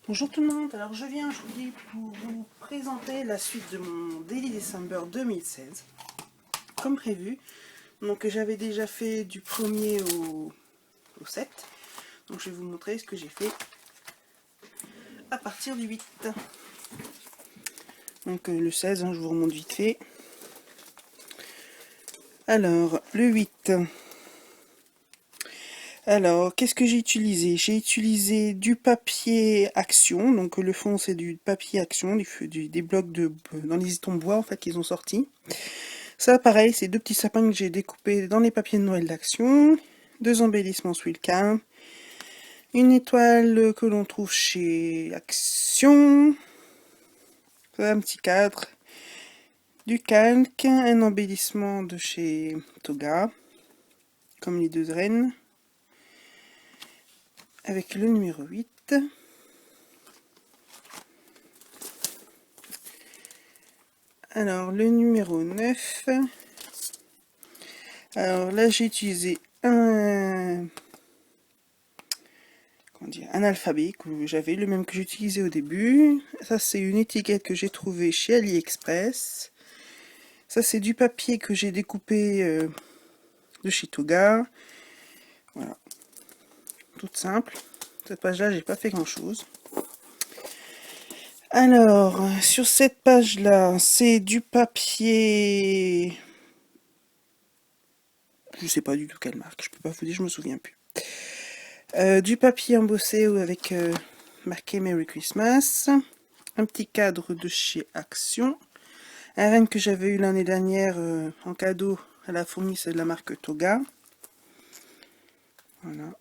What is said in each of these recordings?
Bonjour tout le monde, alors je viens aujourd'hui pour vous présenter la suite de mon Daily December 2016, comme prévu. Donc j'avais déjà fait du 1er au 7, donc je vais vous montrer ce que j'ai fait à partir du 8. Donc le 16, je vous remonte vite fait. Alors, le 8. Alors, qu'est-ce que j'ai utilisé? J'ai utilisé du papier action, donc le fond c'est du papier action, des blocs dans les étons de bois en fait qu'ils ont sortis. Ça pareil, c'est deux petits sapins que j'ai découpés dans les papiers de Noël d'Action, deux embellissements Swilka, une étoile que l'on trouve chez Action, un petit cadre, du calque, un embellissement de chez Toga, comme les deux rennes, avec le numéro 8. Alors, le numéro 9. Alors là, j'ai utilisé un alphabet que j'avais, le même que j'utilisais au début. Ça, c'est une étiquette que j'ai trouvée chez AliExpress. Ça, c'est du papier que j'ai découpé de chez Toga. Voilà, toute simple. Cette page-là, j'ai pas fait grand-chose. Alors, sur cette page-là, c'est du papier... Je sais pas du tout quelle marque, je peux pas vous dire, je me souviens plus. Du papier embossé avec marqué Merry Christmas. Un petit cadre de chez Action. Un renne que j'avais eu l'année dernière en cadeau à la fourmi, c'est de la marque Toga. Voilà.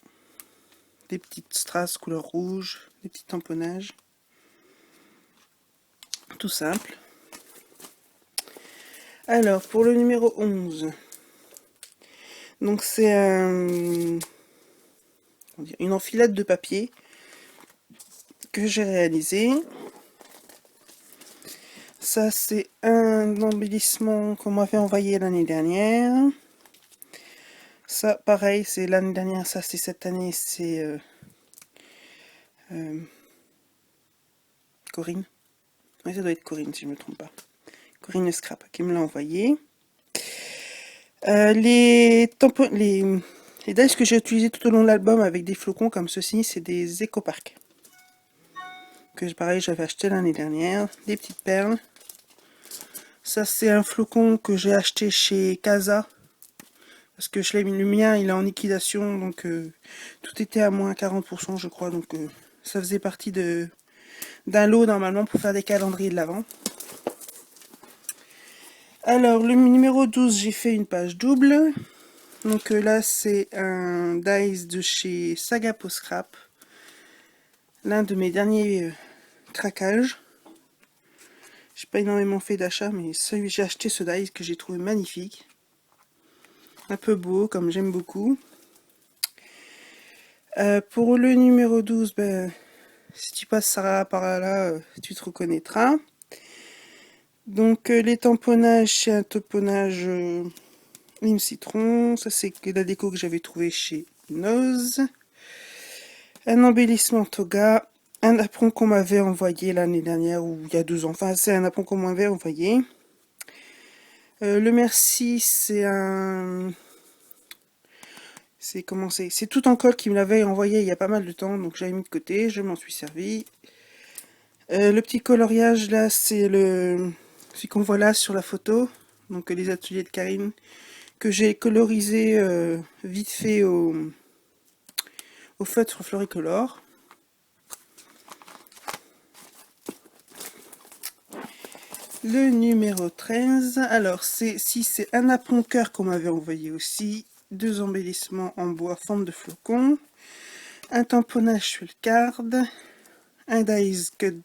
Des petites strass couleur rouge, des petits tamponnages. Tout simple. Alors, pour le numéro 11, donc c'est une enfilade de papier que j'ai réalisé. Ça, c'est un embellissement qu'on m'avait envoyé l'année dernière. Ça, pareil, c'est l'année dernière, ça c'est cette année, c'est Corinne. Oui, ça doit être Corinne si je ne me trompe pas. Corinne Scrap qui me l'a envoyé. Les dies que j'ai utilisés tout au long de l'album avec des flocons comme ceci, c'est des EcoPark. Que pareil, j'avais acheté l'année dernière. Des petites perles. Ça, c'est un flocon que j'ai acheté chez Casa. Parce que le mien, il est en liquidation. Donc, tout était à moins 40%, je crois. Donc, ça faisait partie d'un lot normalement pour faire des calendriers de l'Avent. Alors, le numéro 12, j'ai fait une page double. Donc là, c'est un dice de chez Sagapo Scrap. L'un de mes derniers craquages. J'ai pas énormément fait d'achat, mais j'ai acheté ce dice que j'ai trouvé magnifique. Un peu beau, comme j'aime beaucoup. Pour le numéro 12, ben, si tu passeras par là, tu te reconnaîtras. Donc les tamponnages, c'est un tamponnage lime citron. Ça, c'est la déco que j'avais trouvé chez Noz. Un embellissement Toga. Un apron qu'on m'avait envoyé l'année dernière ou il y a 2 ans. Enfin, c'est un apron qu'on m'avait envoyé. Le merci, c'est un... C'est tout en colle qui me l'avait envoyé il y a pas mal de temps. Donc j'avais mis de côté, je m'en suis servi. Le petit coloriage là, c'est celui qu'on voit là sur la photo. Donc les ateliers de Karine. Que j'ai colorisé vite fait au feutre Floricolor. Le numéro 13, alors c'est un apron cœur qu'on m'avait envoyé aussi, 2 embellissements en bois forme de flocon, un tamponnage Schulcard, un dice cut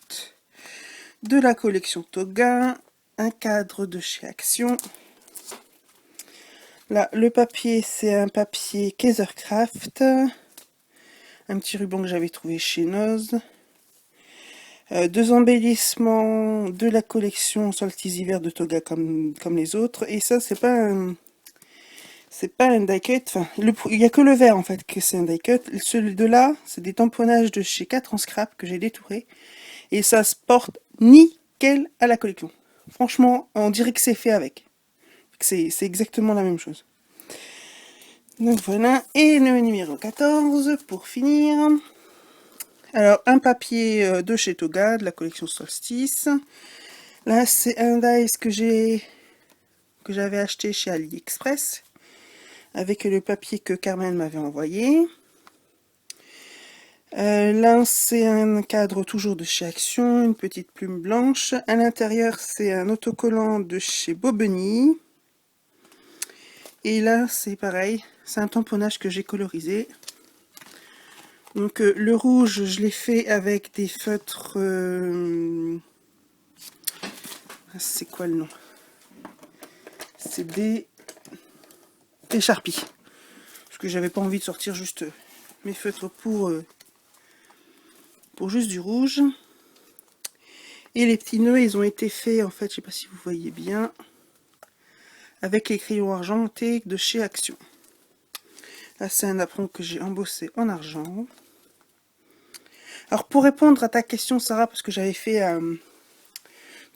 de la collection Toga, un cadre de chez Action. Là, le papier, c'est un papier Kaisercraft, un petit ruban que j'avais trouvé chez Noz. 2 embellissements de la collection Solstice hiver de Toga comme les autres. Et ça, c'est C'est pas un die cut, enfin, il y a que le vert en fait que c'est un die cut. Celui de là, c'est des tamponnages de chez 4 en scrap que j'ai détouré. Et ça se porte nickel à la collection. Franchement, on dirait que c'est fait avec. C'est exactement la même chose. Donc voilà, et le numéro 14 pour finir. Alors, un papier de chez Toga, de la collection Solstice. Là, c'est un dice que j'avais acheté chez AliExpress, avec le papier que Carmen m'avait envoyé. Là, c'est un cadre toujours de chez Action, une petite plume blanche. À l'intérieur, c'est un autocollant de chez Bobigny. Et là, c'est pareil, c'est un tamponnage que j'ai colorisé. Donc le rouge, je l'ai fait avec des feutres... c'est quoi le nom? C'est des Sharpies. Parce que j'avais pas envie de sortir juste mes feutres pour juste du rouge. Et les petits nœuds, ils ont été faits, en fait, je sais pas si vous voyez bien, avec les crayons argentés de chez Action. Là, c'est un apron que j'ai embossé en argent. Alors, pour répondre à ta question, Sarah, parce que j'avais fait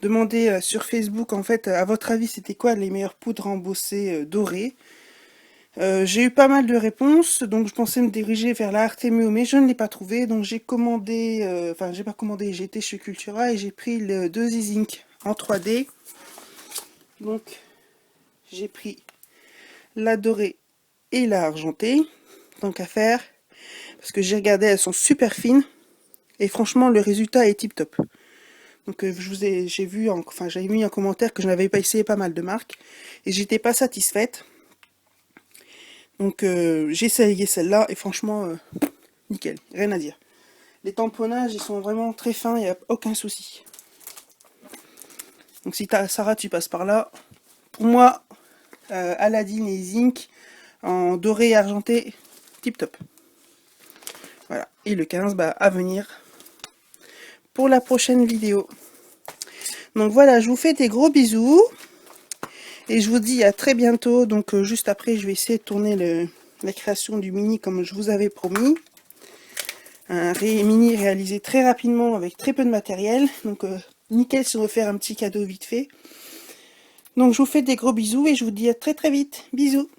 demander sur Facebook, en fait, à votre avis, c'était quoi les meilleures poudres embossées dorées? J'ai eu pas mal de réponses, donc je pensais me diriger vers la Artemio, mais je ne l'ai pas trouvé, donc j'ai commandé, enfin j'ai pas commandé, j'ai été chez Cultura et j'ai pris le 2 Ink en 3D. Donc j'ai pris la dorée et la argentée, tant qu'à faire, parce que j'ai regardé, elles sont super fines, et franchement le résultat est tip top. Donc j'ai vu, enfin j'avais mis en commentaire que je n'avais pas essayé pas mal de marques, et j'étais pas satisfaite. Donc j'ai essayé celle-là et franchement, nickel, rien à dire. Les tamponnages, ils sont vraiment très fins, il n'y a aucun souci. Donc si Sarah, tu passes par là, pour moi, Aladdin et Zinc en doré et argenté, tip top. Voilà, et le 15, bah, à venir pour la prochaine vidéo. Donc voilà, je vous fais des gros bisous. Et je vous dis à très bientôt. Donc juste après, je vais essayer de tourner la création du mini comme je vous avais promis. Un mini réalisé très rapidement avec très peu de matériel. Donc nickel si on veut faire un petit cadeau vite fait. Donc je vous fais des gros bisous et je vous dis à très très vite. Bisous.